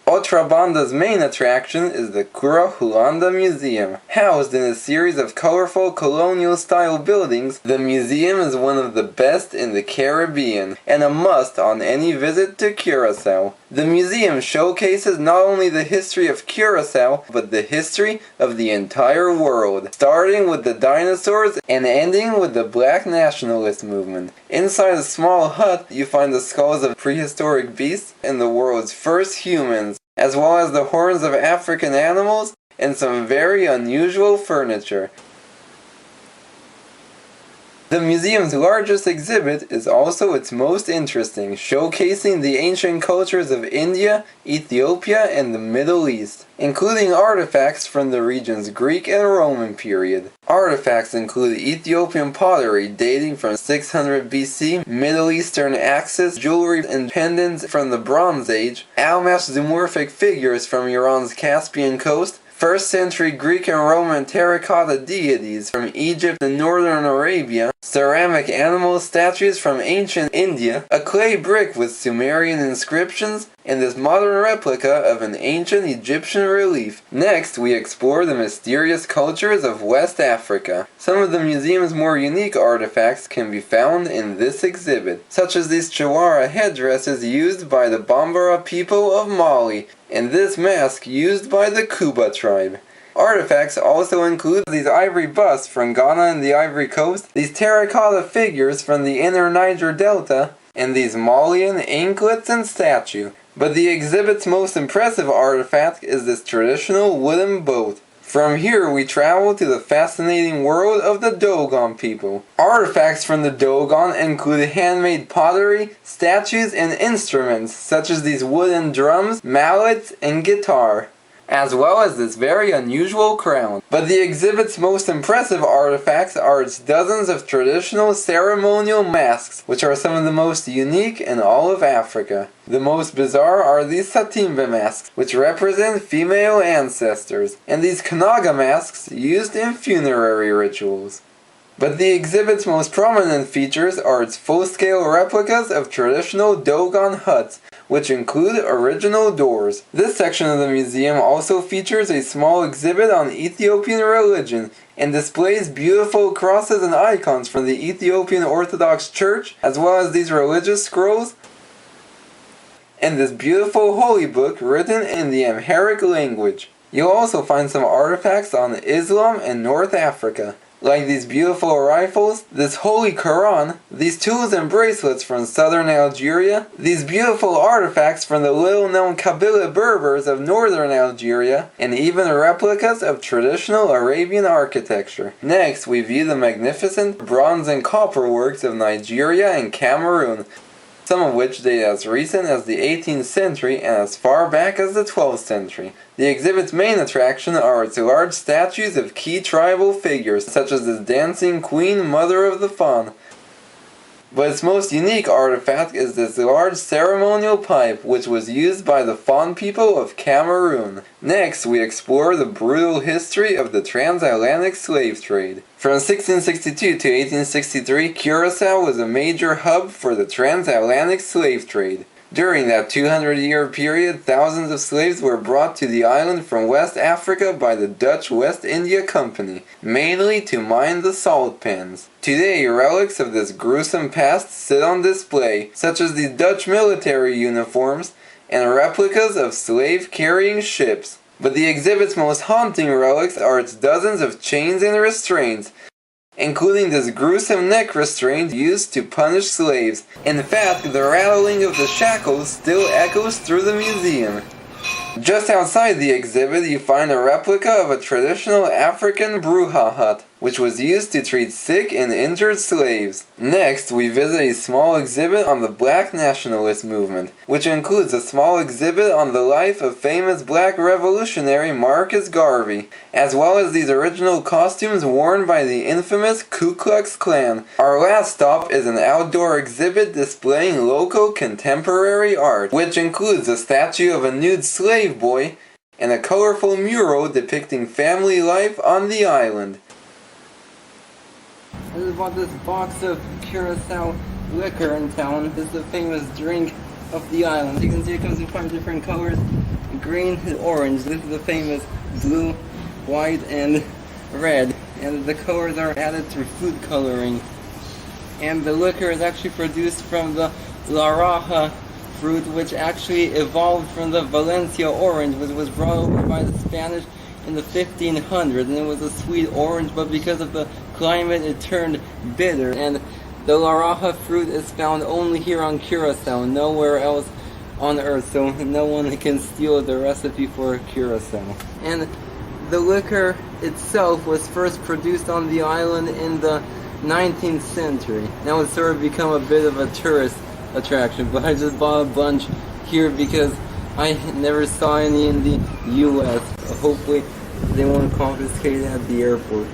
Otrabanda's main attraction is the Kura Hulanda Museum. Housed in a series of colorful colonial-style buildings, the museum is one of the best in the Caribbean, and a must on any visit to Curacao. The museum showcases not only the history of Curacao, but the history of the entire world, starting with the dinosaurs and ending with the Black nationalist movement. Inside a small hut, you find the skulls of prehistoric beasts and the world's first humans, as well as the horns of African animals and some very unusual furniture. The museum's largest exhibit is also its most interesting, showcasing the ancient cultures of India, Ethiopia, and the Middle East, including artifacts from the region's Greek and Roman period. Artifacts include Ethiopian pottery dating from 600 BC, Middle Eastern axes, jewelry and pendants from the Bronze Age, Almash zoomorphic figures from Iran's Caspian coast, 1st century Greek and Roman terracotta deities from Egypt and northern Arabia, ceramic animal statues from ancient India, a clay brick with Sumerian inscriptions, and this modern replica of an ancient Egyptian relief. Next, we explore the mysterious cultures of West Africa. Some of the museum's more unique artifacts can be found in this exhibit, such as these Chawara headdresses used by the Bambara people of Mali, and this mask used by the Kuba tribe. Artifacts also include these ivory busts from Ghana and the Ivory Coast, these terracotta figures from the inner Niger Delta, and these Malian anklets and statue. But the exhibit's most impressive artifact is this traditional wooden boat. From here we travel to the fascinating world of the Dogon people. Artifacts from the Dogon include handmade pottery, statues, and instruments such as these wooden drums, mallets, and guitar, as well as this very unusual crown. But the exhibit's most impressive artifacts are its dozens of traditional ceremonial masks, which are some of the most unique in all of Africa. The most bizarre are these Satimbe masks, which represent female ancestors, and these Kanaga masks used in funerary rituals. But the exhibit's most prominent features are its full-scale replicas of traditional Dogon huts, which include original doors. This section of the museum also features a small exhibit on Ethiopian religion and displays beautiful crosses and icons from the Ethiopian Orthodox Church, as well as these religious scrolls and this beautiful holy book written in the Amharic language. You'll also find some artifacts on Islam and North Africa, like these beautiful rifles, this holy Quran, these tools and bracelets from southern Algeria, these beautiful artifacts from the little-known Kabila Berbers of northern Algeria, and even replicas of traditional Arabian architecture. Next, we view the magnificent bronze and copper works of Nigeria and Cameroon, some of which date as recent as the 18th century and as far back as the 12th century. The exhibit's main attraction are its large statues of key tribal figures, such as this dancing queen, mother of the fawn. But its most unique artifact is this large ceremonial pipe, which was used by the Fon people of Cameroon. Next, we explore the brutal history of the transatlantic slave trade. From 1662 to 1863, Curacao was a major hub for the transatlantic slave trade. During that 200-year period, thousands of slaves were brought to the island from West Africa by the Dutch West India Company, mainly to mine the salt pans. Today, relics of this gruesome past sit on display, such as these Dutch military uniforms and replicas of slave-carrying ships. But the exhibit's most haunting relics are its dozens of chains and restraints, including this gruesome neck restraint used to punish slaves. In fact, the rattling of the shackles still echoes through the museum. Just outside the exhibit, you find a replica of a traditional African bruja hut, which was used to treat sick and injured slaves. Next, we visit a small exhibit on the Black nationalist movement, which includes a small exhibit on the life of famous black revolutionary Marcus Garvey, as well as these original costumes worn by the infamous Ku Klux Klan. Our last stop is an outdoor exhibit displaying local contemporary art, which includes a statue of a nude slave boy and a colorful mural depicting family life on the island. I just bought this box of Curacao liquor in town. This is the famous drink of the island. You can see it comes in 5 different colors: green and orange. This is the famous blue, white, and red. And the colors are added through food coloring. And the liquor is actually produced from the Laraja fruit, which actually evolved from the Valencia orange, which was brought over by the Spanish in the 1500s, and it was a sweet orange, but because of the climate it turned bitter. And the Laraja fruit is found only here on Curacao, nowhere else on earth, so no one can steal the recipe for Curacao. And the liquor itself was first produced on the island in the 19th century. Now it's sort of become a bit of a tourist attraction, but I just bought a bunch here because I never saw any in the US. Hopefully they won't confiscate it at the airport.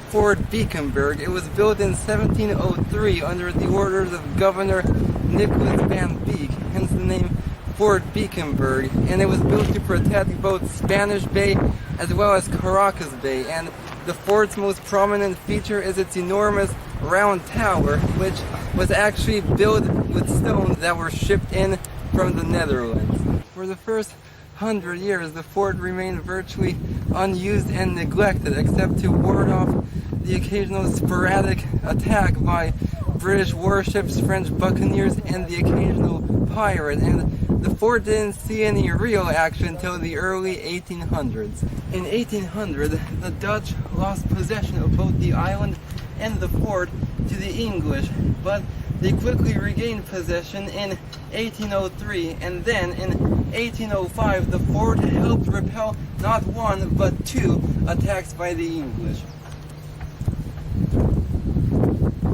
Fort Beekenburg. It was built in 1703 under the orders of Governor Nicholas van Beek, hence the name Fort Beekenburg, and it was built to protect both Spanish Bay as well as Caracas Bay. And the fort's most prominent feature is its enormous round tower, which was actually built with stones that were shipped in from the Netherlands. For the first 100 years, the fort remained virtually unused and neglected, except to ward off the occasional sporadic attack by British warships, French buccaneers, and the occasional pirate. And the fort didn't see any real action until the early 1800s. In 1800, the Dutch lost possession of both the island and the fort to the English, but they quickly regained possession in 1803, and then in 1805 the fort helped repel not one but two attacks by the English.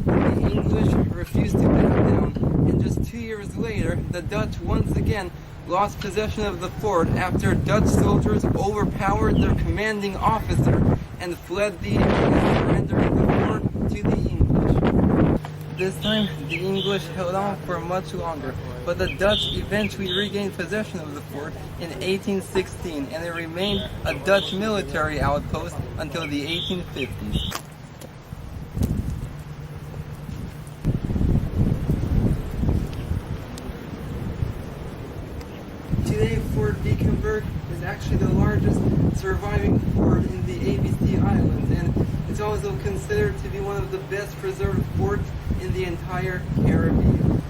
The English refused to back down, and just 2 years later the Dutch once again lost possession of the fort after Dutch soldiers overpowered their commanding officer and fled the area, surrendering the fort to the English. This time, the English held on for much longer, but the Dutch eventually regained possession of the fort in 1816, and it remained a Dutch military outpost until the 1850s. Today, Fort Beekenburg is actually the largest surviving fort in the ABC Islands, and it's also considered to be one of the best preserved forts in the entire Caribbean.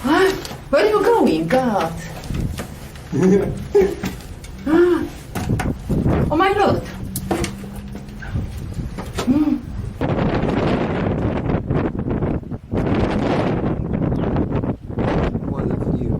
Huh? Where are you going, God? Oh my Lord. What a view.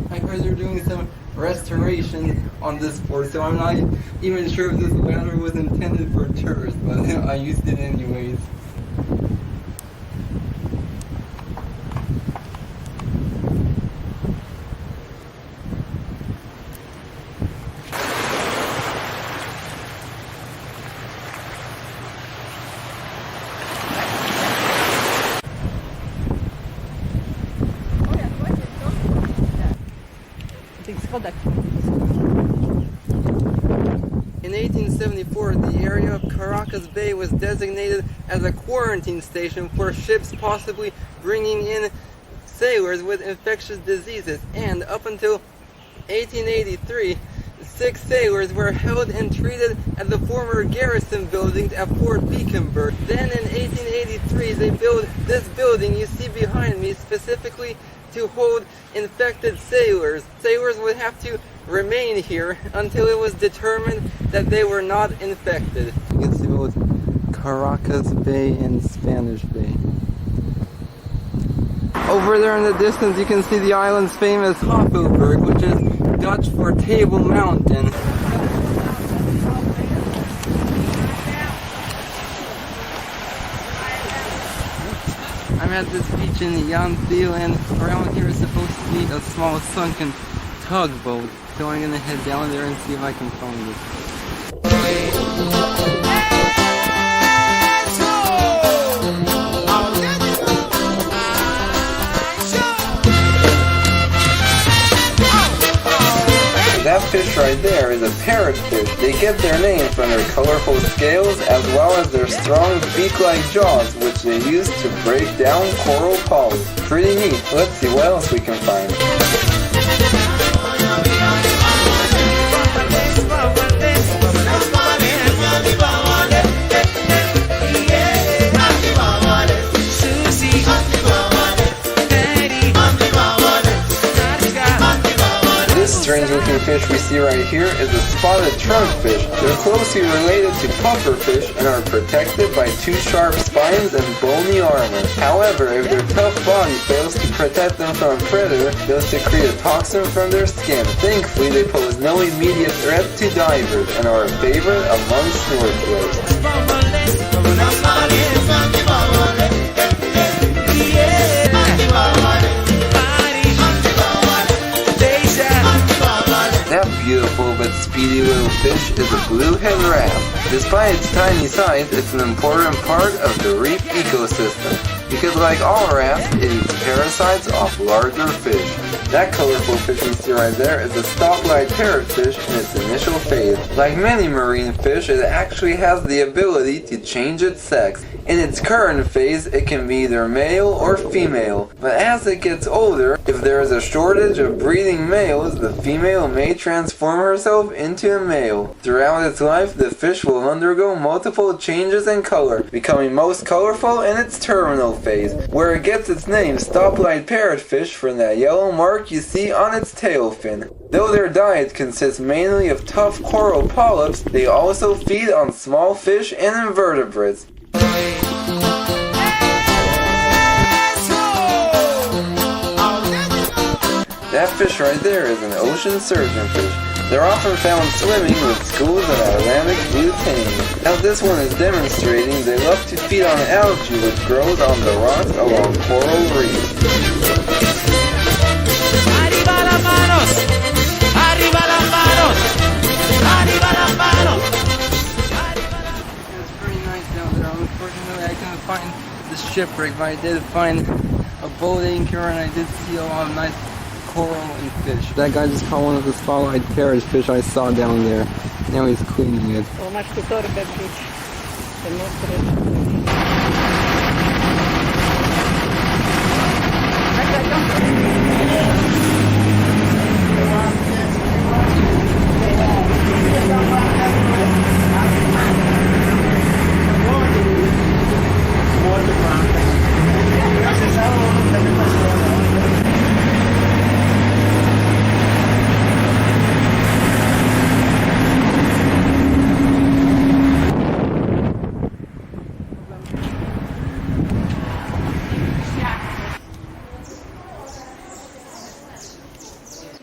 I heard they're doing some restoration on this fort, so I'm not even sure if this ladder was intended for tourists, but I used it anyways. In 1874, the area of Caracas Bay was designated as a quarantine station for ships possibly bringing in sailors with infectious diseases, and up until 1883, 6 sailors were held and treated at the former garrison buildings at Fort Beekenburg. Then in 1883 they built this building you see behind me specifically to hold infected sailors. Sailors would have to remain here until it was determined that they were not infected. You can see both Caracas Bay and Spanish Bay. Over there in the distance you can see the island's famous Hato, which is Dutch for Table Mountain. I'm at this beach in Jan Thiel, and around here is supposed to be a small sunken tugboat. So I'm gonna head down there and see if I can find it. That fish right there is a parrotfish. They get their name from their colorful scales as well as their strong beak-like jaws, which they use to break down coral polyps. Pretty neat. Let's see what else we can find. Strange looking fish we see right here is a spotted trunkfish. They're closely related to pufferfish and are protected by 2 sharp spines and bony armor. However, if their tough body fails to protect them from a predator, they'll secrete a toxin from their skin. Thankfully, they pose no immediate threat to divers and are a favorite among snorkelers. That beautiful but speedy little fish is a bluehead wrasse. Despite its tiny size, it's an important part of the reef ecosystem, because like all wrasse, it eats parasites off larger fish. That colorful fish we see right there is a stoplight parrotfish in its initial phase. Like many marine fish, it actually has the ability to change its sex. In its current phase, it can be either male or female, but as it gets older, if there is a shortage of breeding males, the female may transform herself into a male. Throughout its life, the fish will undergo multiple changes in color, becoming most colorful in its terminal phase, where it gets its name stoplight parrotfish from that yellow mark you see on its tail fin. Though their diet consists mainly of tough coral polyps, they also feed on small fish and invertebrates. That fish right there is an ocean surgeonfish. They're often found swimming with schools of Atlantic blue tang. Now this one is demonstrating they love to feed on algae which grows on the rocks along coral reefs. ¡Arriba las manos! ¡Arriba las manos! ¡Arriba las manos! It's pretty nice down there. Unfortunately, I couldn't find the shipwreck, but I did find a boat anchor and I did see a lot of nice coral and fish. That guy just caught one of the spotlight parrotfish I saw down there. Now he's cleaning it.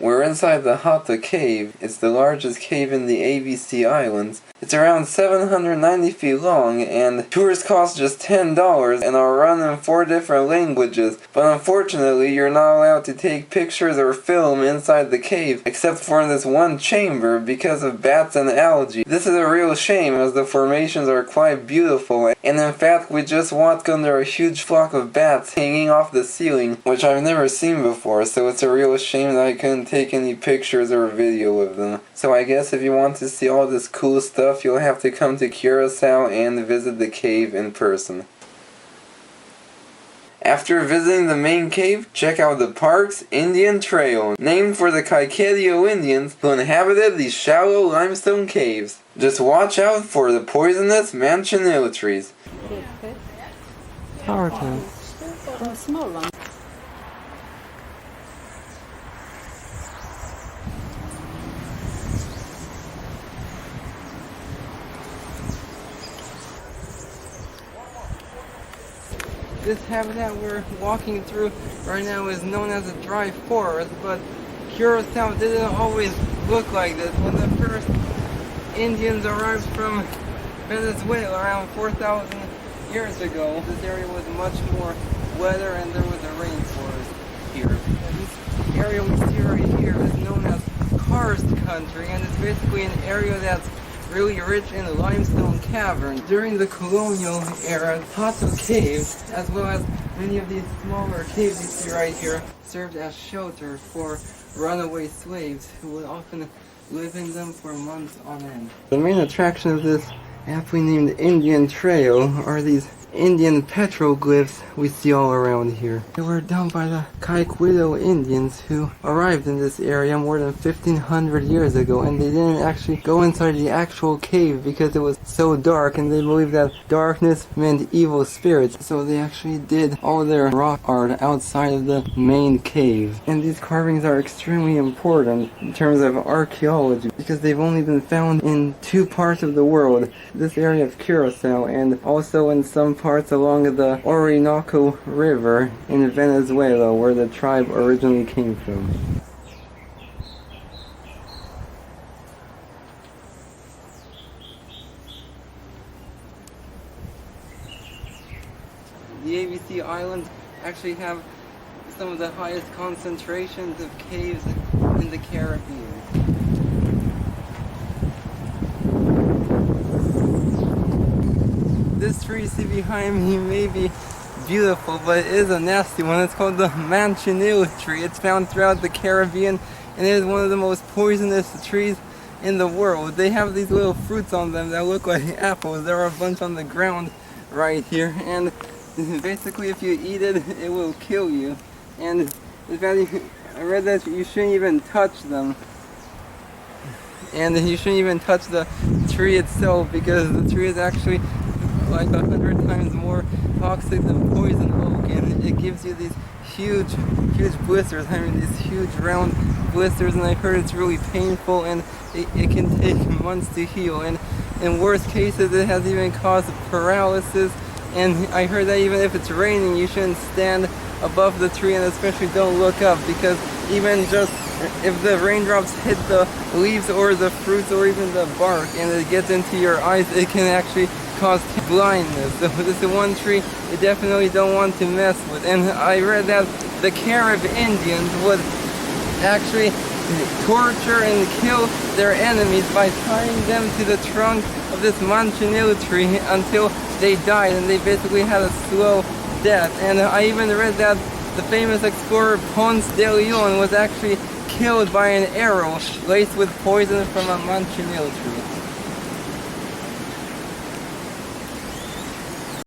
We're inside the Hato cave. It's the largest cave in the ABC Islands. It's around 790 feet long, and tours cost just $10 and are run in 4 different languages. But unfortunately, you're not allowed to take pictures or film inside the cave, except for in this one chamber because of bats and algae. This is a real shame, as the formations are quite beautiful, and in fact we just walked under a huge flock of bats hanging off the ceiling, which I've never seen before, so it's a real shame that I couldn't take any pictures or video of them. So I guess if you want to see all this cool stuff, you'll have to come to Curacao and visit the cave in person. After visiting the main cave, check out the park's Indian Trail, named for the Kaiketio Indians who inhabited these shallow limestone caves. Just watch out for the poisonous manchineel trees. Hato. Small one. This habitat we're walking through right now is known as a dry forest, but Curacao didn't always look like this. When the first Indians arrived from Venezuela around 4,000 years ago, this area was much more wetter and there was a rainforest here. This area we see right here is known as karst country, and it's basically an area that's really rich in limestone caverns. During the colonial era, Hato caves, as well as many of these smaller caves you see right here, served as shelter for runaway slaves who would often live in them for months on end. The main attraction of this aptly named Indian Trail are these Indian petroglyphs we see all around here. They were done by the Kaiketio Indians who arrived in this area more than 1,500 years ago, and they didn't actually go inside the actual cave because it was so dark, and they believed that darkness meant evil spirits, so they actually did all their rock art outside of the main cave. And these carvings are extremely important in terms of archaeology because they've only been found in 2 parts of the world, this area of Curacao and also in some parts along the Orinoco River in Venezuela, where the tribe originally came from. The ABC Islands actually have some of the highest concentrations of caves in the Caribbean. This tree you see behind me may be beautiful, but it is a nasty one. It's called the manchineel tree. It's found throughout the Caribbean, and it is one of the most poisonous trees in the world. They have these little fruits on them that look like apples. There are a bunch on the ground right here, and basically if you eat it, it will kill you. And in fact, I read that you shouldn't even touch them. And you shouldn't even touch the tree itself because the tree is actually like 100 times more toxic than poison oak, and it gives you these huge blisters. I mean, these huge round blisters, and I heard it's really painful, and it can take months to heal, and in worst cases it has even caused paralysis. And I heard that even if it's raining, you shouldn't stand above the tree, and especially don't look up, because even just if the raindrops hit the leaves or the fruits or even the bark and it gets into your eyes, it can actually cause blindness. So this is one tree you definitely don't want to mess with. And I read that the Carib Indians would actually torture and kill their enemies by tying them to the trunk of this manchineel tree until they died, and they basically had a slow death. And I even read that the famous explorer Ponce de Leon was actually killed by an arrow laced with poison from a manchineel tree.